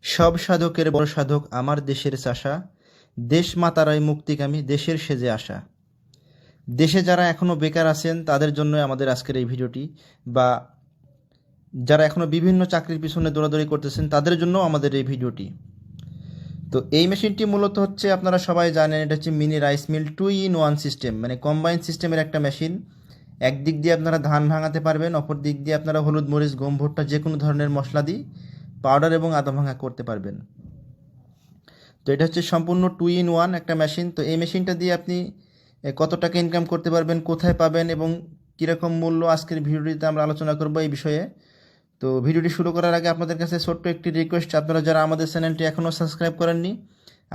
সব সাধকের বড় সাধক আমার দেশের চাষা, দেশ মাতারাই মুক্তিকামী দেশের সেজে আসা। দেশে যারা এখনও বেকার আছেন তাদের জন্য আমাদের আজকের এই ভিডিওটি, বা যারা এখনও বিভিন্ন চাকরির পিছনে দৌড়াদৌড়ি করতেছেন তাদের জন্য আমাদের এই ভিডিওটি। তো এই মেশিনটি মূলত হচ্ছে, আপনারা সবাই জানেন, এটা হচ্ছে mini rice mill 2-in-1 system, মানে কম্বাইন সিস্টেমের একটা মেশিন। একদিক দিয়ে আপনারা ধান ভাঙাতে পারবেন, অপর দিক দিয়ে আপনারা হলুদ, মরিচ, গম, ভুট্টা যে কোনো ধরনের মশলা দিয়ে পাউডার এবং আদা ভাঙা করতে পারবেন। তো এটা হচ্ছে সম্পূর্ণ 2-in-1 একটা মেশিন। তো এই মেশিনটা দিয়ে আপনি কত টাকা ইনকাম করতে পারবেন, কোথায় পাবেন এবং কীরকম মূল্য, আজকের ভিডিওটিতে আমরা আলোচনা করব এই বিষয়ে। তো ভিডিওটি শুরু করার আগে আপনাদের কাছে ছোট্ট একটি রিকোয়েস্ট, আপনারা যারা আমাদের চ্যানেলটি এখনও সাবস্ক্রাইব করেননি,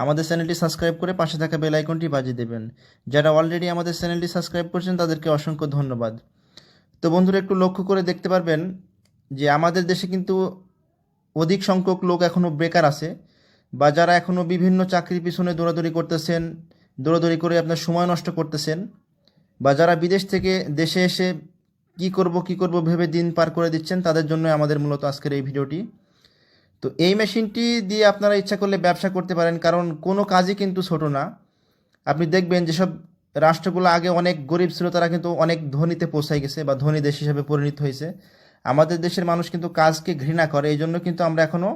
আমাদের চ্যানেলটি সাবস্ক্রাইব করে পাশে থাকা বেল আইকনটি বাজিয়ে দেবেন। যারা অলরেডি আমাদের চ্যানেলটি সাবস্ক্রাইব করছেন তাদেরকে অসংখ্য ধন্যবাদ। তো বন্ধুরা, একটু লক্ষ্য করে দেখতে পারবেন যে আমাদের দেশে কিন্তু অধিক সংখ্যক লোক এখনও বেকার আছে, বা যারা এখনও বিভিন্ন চাকরির পিছনে দৌড়াদৌড়ি করতেছেন, দৌড়াদৌড়ি করে আপনার সময় নষ্ট করতেছেন, বা যারা বিদেশ থেকে দেশে এসে কী করব ভেবে দিন পার করে দিচ্ছেন, তাদের জন্য আমাদের মূলত আজকের এই ভিডিওটি। তো এই মেশিনটি দিয়ে আপনারা ইচ্ছা করলে ব্যবসা করতে পারেন, কারণ কোনো কাজই কিন্তু ছোট না। আপনি দেখবেন যেসব রাষ্ট্রগুলো আগে অনেক গরিব ছিল তারা কিন্তু অনেক ধনীতে পৌঁছায় গেছে, বা ধনী দেশ হিসেবে পরিণত হয়েছে। আমাদের দেশের মানুষ কিন্তু কাজকে ঘৃণা করে, এই জন্য কিন্তু আমরা এখনও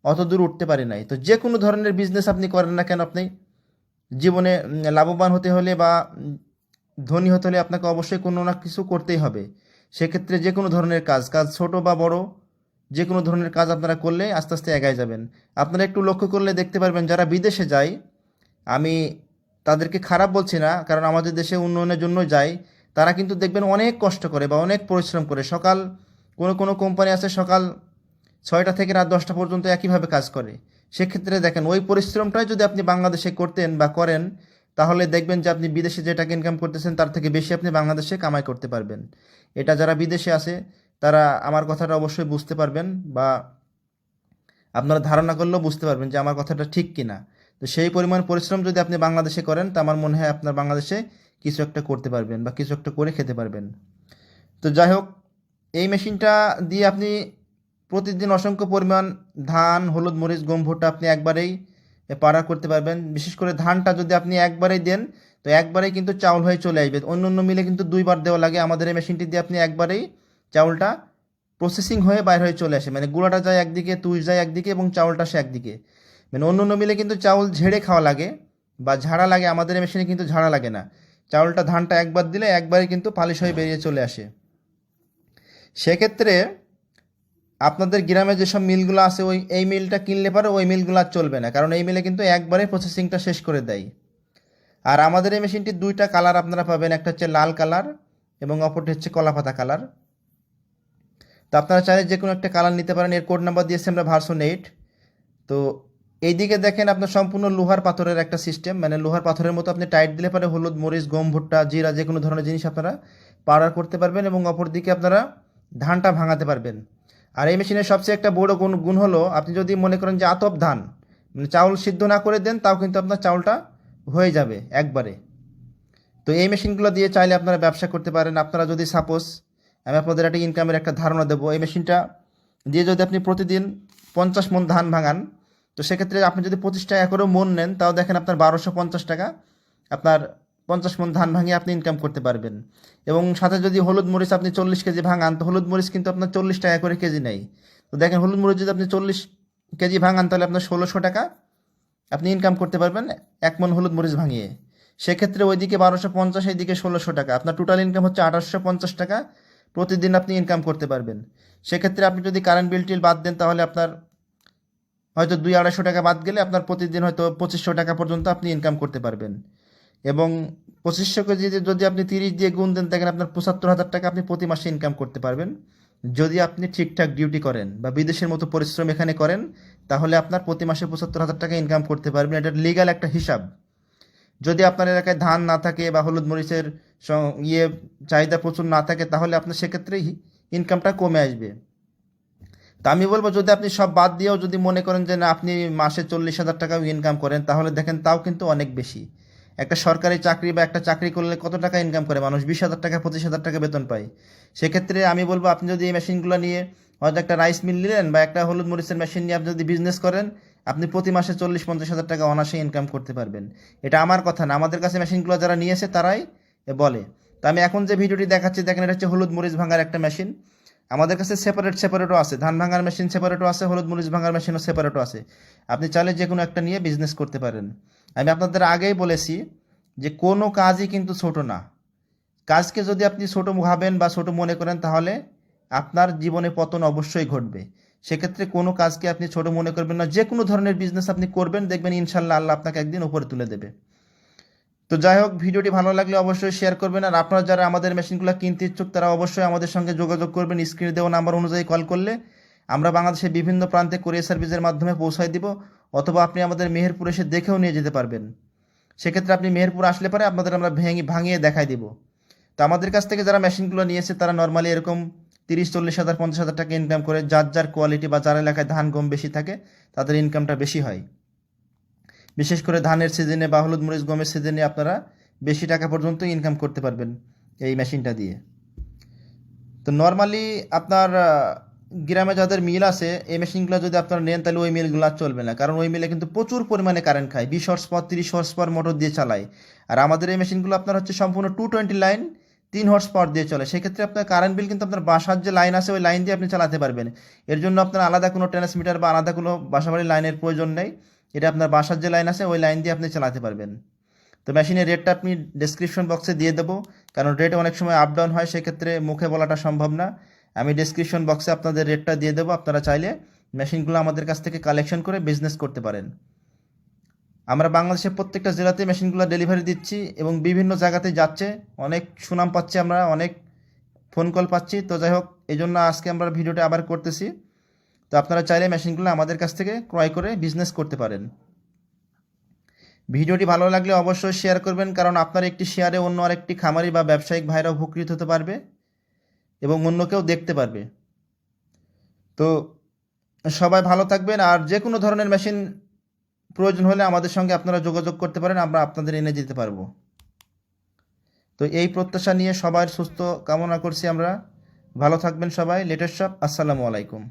অত দূর উঠতে পারি নাই। তো যে কোনো ধরনের বিজনেস আপনি করেন না কেন, আপনি জীবনে লাভবান হতে হলে বা ধনী হতে হলে আপনাকে অবশ্যই কোনো না কিছু করতেই হবে। সেক্ষেত্রে যে কোনো ধরনের কাজ ছোট বা বড়, যে কোনো ধরনের কাজ আপনারা করলে আস্তে আস্তে এগিয়ে যাবেন। আপনারা একটু লক্ষ্য করলে দেখতে পারবেন, যারা বিদেশে যায়, আমি তাদেরকে খারাপ বলছি না, কারণ আমাদের দেশে উন্নয়নের জন্য যায়, তারা কিন্তু দেখবেন অনেক কষ্ট করে বা অনেক পরিশ্রম করে। সকাল কোনো কোনো কোম্পানি আছে সকাল 6টা থেকে রাত 10টা পর্যন্ত একইভাবে কাজ করে। সেক্ষেত্রে দেখেন, ওই পরিশ্রমটাই যদি আপনি বাংলাদেশে করতেন বা করেন, তাহলে দেখবেন যে আপনি বিদেশে যে টাকা ইনকাম করতেছেন তার থেকে বেশি আপনি বাংলাদেশে কামাই করতে পারবেন। এটা যারা বিদেশে আছে তারা আমার কথাটা অবশ্যই বুঝতে পারবেন, বা আপনারা ধারণা করলেও বুঝতে পারবেন যে আমার কথাটা ঠিক কিনা। তো সেই পরিমাণ পরিশ্রম যদি আপনি বাংলাদেশে করেন, তা আমার মনে হয় আপনার বাংলাদেশে কিছু একটা করতে পারবেন বা কিছু একটা করে খেতে পারবেন। তো যাই হোক, এই মেশিনটা দিয়ে আপনি প্রতিদিন অসংখ্য পরিমাণ ধান, হলুদ, মরিচ, গম, ভুট্টা আপনি একবারেই পাড়া করতে পারবেন। বিশেষ করে ধানটা যদি আপনি একবারেই দেন, তো একবারেই কিন্তু চাউল হয়ে চলে আসবে। অন্য অন্য মিলে কিন্তু 2বার দেওয়া লাগে, আমাদের এই মেশিনটি দিয়ে আপনি একবারেই চাউলটা প্রসেসিং হয়ে বাইরে হয়ে চলে আসে, মানে গুঁড়াটা যায় একদিকে, তুষ যায় একদিকে এবং চাউলটা সে একদিকে। মানে অন্য অন্য মিলে কিন্তু চাউল ঝেড়ে খাওয়া লাগে বা ঝাড়া লাগে, আমাদের এই মেশিনে কিন্তু ঝাড়া লাগে না। চাউলটা, ধানটা একবার দিলে একবারে কিন্তু পালিশ হয়ে বেরিয়ে চলে আসে। সেক্ষেত্রে আপনাদের গ্রামে যেসব মিলগুলো আছে, এই মিলটা কিনলে পরে ওই মিলগুলো আর চলবে না, কারণ এই মিলে কিন্তু একবারে প্রসেসিংটা শেষ করে দেয়। আর আমাদের এই মেশিনটির 2টা কালার আপনারা পাবেন, একটা হচ্ছে লাল কালার এবং অপরটি হচ্ছে কলাপাতা কালার। তো আপনারা চাইলে যে কোনো একটা কালার নিতে পারেন। এর কোড নাম্বার দিয়েছি আমরা ভার্সন 8। তো এইদিকে দেখেন আপনার সম্পূর্ণ লোহার পাথরের একটা সিস্টেম, মানে লোহার পাথরের মতো আপনি টাইট দিলে পরে হলুদ, মরিচ, গম, ভুট্টা, জিরা যে কোনো ধরনের জিনিস আপনারা পাউডার করতে পারবেন, এবং অপর দিকে আপনারা ধানটা ভাঙাতে পারবেন। আর এই মেশিনের সবচেয়ে একটা বড় গুণ হলো, আপনি যদি মনে করেন যে আতপ ধান, মানে চাউল সিদ্ধ না করে দেন, তাও কিন্তু আপনার চাউলটা হয়ে যাবে একবারে। তো এই মেশিনগুলো দিয়ে চাইলে আপনারা ব্যবসা করতে পারেন। আপনারা যদি সাপোজ, আমি আপনাদের একটা ইনকামের একটা ধারণা দেবো, এই মেশিনটা দিয়ে যদি আপনি প্রতিদিন 50 মণ ধান ভাঙান, তো সেক্ষেত্রে আপনি যদি 25 টাকা করে মন নেন, তাও দেখেন আপনার 1250 টাকা আপনার 50 মণ ধান ভাঙিয়ে আপনি ইনকাম করতে পারবেন। এবং সাথে যদি হলুদ মরিচ আপনি 40 কেজি ভাঙান, তো হলুদ মরিচ কিন্তু আপনার 40 টাকা করে কেজি নেই। তো দেখেন, হলুদ মরিচ যদি আপনি 40 কেজি ভাঙান, তাহলে আপনার 1600 টাকা আপনি ইনকাম করতে পারবেন 1 মণ হলুদ মরিচ ভাঙিয়ে। সেক্ষেত্রে ওইদিকে 1250, এইদিকে 1600 টাকা, আপনার টোটাল ইনকাম হচ্ছে 1850 টাকা প্রতিদিন আপনি ইনকাম করতে পারবেন। সেক্ষেত্রে আপনি যদি কারেন্ট বিল টিল বাদ দেন, তাহলে আপনার হয়তো 200-250 টাকা বাদ গেলে আপনার প্রতিদিন হয়তো 2500 টাকা পর্যন্ত আপনি ইনকাম করতে পারবেন। এবং 2500 কেজি যদি আপনি 30 দিয়ে গুণ দেন, দেখেন আপনার 75,000 টাকা আপনি প্রতি মাসে ইনকাম করতে পারবেন। যদি আপনি ঠিকঠাক ডিউটি করেন বা বিদেশের মতো পরিশ্রম এখানে করেন, তাহলে আপনার প্রতি মাসে 75,000 টাকা ইনকাম করতে পারবেন। এটা লিগ্যাল একটা হিসাব। যদি আপনার এলাকায় ধান না থাকে বা হলুদ মরিচের চাহিদা প্রচুর না থাকে, তাহলে আপনার সেক্ষেত্রে ইনকামটা কমে আসবে। তা আমি বলবো, যদি আপনি সব বাদ দিয়েও যদি মনে করেন যে না, আপনি মাসে 40,000 টাকাও ইনকাম করেন, তাহলে দেখেন তাও কিন্তু অনেক বেশি। একটা সরকারি চাকরি বা একটা চাকরি করলে কত টাকা ইনকাম করে মানুষ? 20,000 টাকা, 25,000 টাকা বেতন পায়। সেক্ষেত্রে আমি বলবো, আপনি যদি এই মেশিনগুলো নিয়ে হয়তো একটা রাইস মিল নিলেন বা একটা হলুদ মরিচের মেশিন নিয়ে আপনি যদি বিজনেস করেন, আপনি প্রতি মাসে 40-50 হাজার টাকা অনায়াসে ইনকাম করতে পারবেন। এটা আমার কথা না, আমাদের কাছে মেশিনগুলো যারা নিয়েছে তারাই বলে। তো আমি এখন যে ভিডিওটি দেখাচ্ছি দেখেন, এটা হচ্ছে হলুদ মরিচ ভাঙার একটা মেশিন। আমাদের কাছে সেপারেটও আছে, ধান ভাঙার মেশিন সেপারেটও আছে, হলুদ মরিচ ভাঙার মেশিনও সেপারেটও আছে। আপনি চাইলে যে কোনো একটা নিয়ে বিজনেস করতে পারেন। আমি আপনাদের আগেই বলেছি যে কোনো কাজই কিন্তু ছোট না। কাজকে যদি আপনি ছোট ভাবেন বা ছোট মনে করেন, তাহলে আপনার জীবনে পতন অবশ্যই ঘটবে। সেক্ষেত্রে কোনো কাজকে আপনি ছোট মনে করবেন না, যে কোনো ধরনের বিজনেস আপনি করবেন, দেখবেন ইনশাল্লাহ আল্লাহ আপনাকে একদিন উপরে তুলে দেবে। তো যাই হোক, ভিডিওটি ভালো লাগলে অবশ্যই শেয়ার করবেন। আর আপনারা যারা আমাদের মেশিনগুলো কিনতে ইচ্ছুক, তারা অবশ্যই আমাদের সঙ্গে যোগাযোগ করবেন। স্ক্রিনে দেওয়া নাম্বার অনুযায়ী কল করলে আমরা বাংলাদেশের বিভিন্ন প্রান্তে কুরিয়ার সার্ভিসের মাধ্যমে পৌঁছায় দিব, অথবা আপনি আমাদের মেহেরপুর এসে দেখেও নিয়ে যেতে পারবেন। সেক্ষেত্রে আপনি মেহেরপুর আসলে পরে আপনাদের আমরা ভাঙিয়ে দেখাই দিব। তো আমাদের কাছ থেকে যারা মেশিনগুলো নিয়েছে তারা নর্মালি এরকম 30-40 হাজার 50 হাজার টাকা ইনকাম করে। যার যার কোয়ালিটি বা যার এলাকায় ধান গম বেশি থাকে তাদের ইনকামটা বেশি হয়। বিশেষ করে ধানের সিজনে বা হলুদ মরিচ গমের সিজনে আপনারা বেশি টাকা পর্যন্ত ইনকাম করতে পারবেন এই মেশিনটা দিয়ে। তো নর্মালি আপনার গ্রামে যাদের মিল আছে, এই মেশিনগুলো যদি আপনারা নেন তাহলে ওই মিলগুলো আর চলবে না, কারণ ওই মিলে কিন্তু প্রচুর পরিমাণে কারেন্ট খায়। 20 horse power 30 horse power motor দিয়ে চালায়। আর আমাদের এই মেশিনগুলো আপনার হচ্ছে সম্পূর্ণ 220 লাইন 3 হর্স পাওয়ার দিয়ে চলে। সেক্ষেত্রে আপনার কারেন্ট বিল কিন্তু আপনার বাসার যে লাইন আছে ওই লাইন দিয়ে আপনি চালাতে পারবেন। এর জন্য আপনার আলাদা কোনো ট্রান্সমিটার বা আলাদা কোনো বাসাবাড়ির লাইনের প্রয়োজন নেই। এটা আপনার বাসার যে লাইন আছে ওই লাইন দিয়ে আপনি চালাতে পারবেন। তো মেশিনের রেটটা আপনি ডেসক্রিপশন বক্সে দিয়ে দেবো, কারণ রেট অনেক সময় আপ ডাউন হয়, সেক্ষেত্রে মুখে বলাটা সম্ভব না। আমি ডেসক্রিপশন বক্সে আপনাদের রেটটা দিয়ে দেবো, আপনারা চাইলে মেশিনগুলো আমাদের কাছ থেকে কালেকশন করে বিজনেস করতে পারেন। আমরা বাংলাদেশের প্রত্যেকটা জেলাতে মেশিনগুলো ডেলিভারি দিচ্ছি এবং বিভিন্ন জায়গাতে যাচ্ছে, অনেক সুনাম পাচ্ছি, আমরা অনেক ফোন কল পাচ্ছি। তো যাই হোক, এই জন্য আজকে আমরা ভিডিওটা আবার করতেছি। তো আপনারা চাইলে মেশিনগুলো আমাদের কাছ থেকে ক্রয় করে বিজনেস করতে পারেন। ভিডিওটি ভালো লাগলে অবশ্যই শেয়ার করবেন, কারণ আপনার একটি শেয়ারে অন্য আরেকটি খামারি বা ব্যবসায়িক ভাইরা উপকৃত হতে পারবে এবং অন্য কেউ দেখতে পারবে। তো সবাই ভালো থাকবেন। আর যে কোনো ধরনের মেশিন প্রয়োজন হলে আমাদের সঙ্গে আপনারা যোগাযোগ করতে পারেন, আমরা আপনাদের এনে দিতে পারবো। তো এই প্রত্যাশা নিয়ে সবার সুস্থ কামনা করছি আমরা। ভালো থাকবেন সবাই। লেটেস্ট শপ, আসসালামু আলাইকুম।